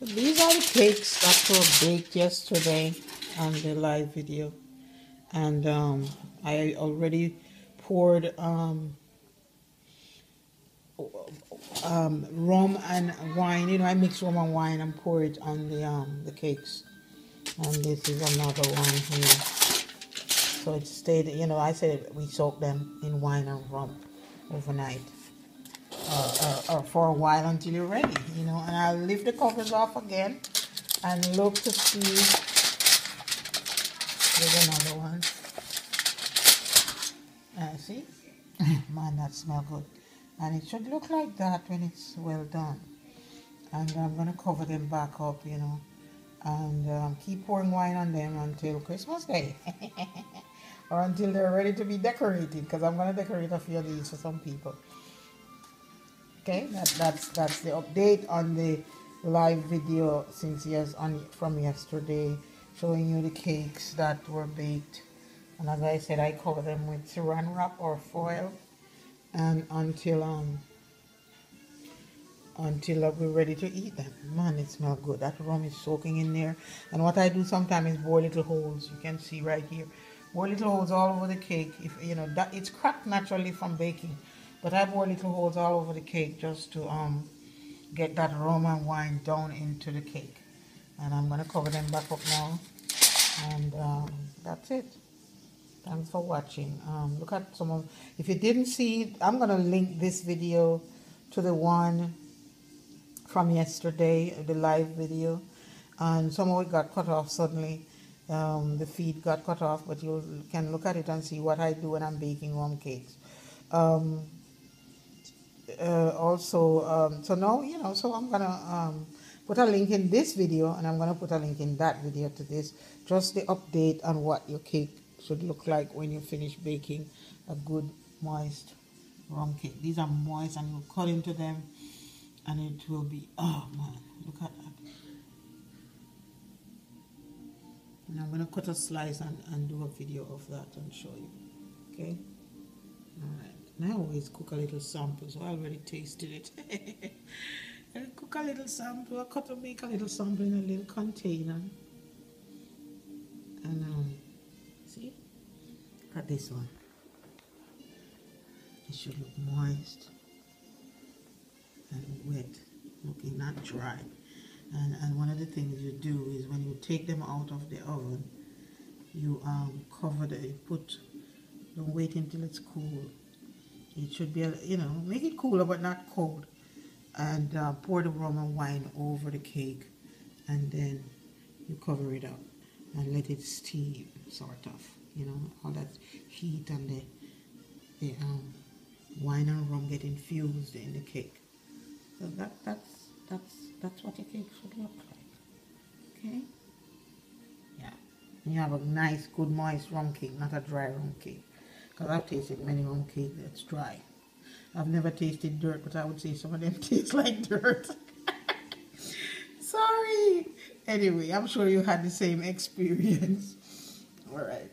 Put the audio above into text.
These are the cakes that were baked yesterday on the live video, and I already poured rum and wine. You know, I mix rum and wine and pour it on the cakes. And this is another one here. So it stayed. You know, I said we soak them in wine and rum overnight, or for a while until you're ready. You know, and I'll lift the covers off again and look to see. There's another one. See? Man, that smells good. And it should look like that when it's well done. And I'm going to cover them back up, you know. And keep pouring wine on them until Christmas Day. Or until they're ready to be decorated. Because I'm going to decorate a few of these for some people. Okay, that's the update on the live video from yesterday, showing you the cakes that were baked. And as I said, I cover them with saran wrap or foil, and until we're ready to eat them. Man, it smells good. That rum is soaking in there. And what I do sometimes is bore little holes. You can see right here, bore little holes all over the cake. If you know that it's cracked naturally from baking, but I bore little holes all over the cake just to get that rum and wine down into the cake. And I'm gonna cover them back up now, and that's it. Thanks for watching. Look at some of, if you didn't see it, I'm gonna link this video to the one from yesterday, the live video, and some of it got cut off suddenly. The feed got cut off, but you can look at it and see what I do when I'm baking rum cakes. So now, you know, so I'm gonna put a link in this video, and I'm gonna put a link in that video to this, just the update on what your cake should look like when you finish baking a good moist rum cake. These are moist, and you cut into them and it will be, oh man, look at that. And I'm gonna cut a slice and do a video of that and show you. Okay, all right. And I always cook a little sample, so I already tasted it. I cook a little sample, make a little sample in a little container. And see, look at this one. It should look moist and wet, looking not dry. And one of the things you do is when you take them out of the oven, you cover don't wait until it's cool. It should be, you know, make it cooler but not cold. And pour the rum and wine over the cake, and then you cover it up and let it steam, sort of, you know, all that heat and the wine and rum get infused in the cake. So that's what your cake should look like. Okay? Yeah. And you have a nice, good, moist rum cake, not a dry rum cake. Because I've tasted many rum cakes that's dry. I've never tasted dirt, but I would say some of them taste like dirt. Sorry. Anyway, I'm sure you had the same experience. All right.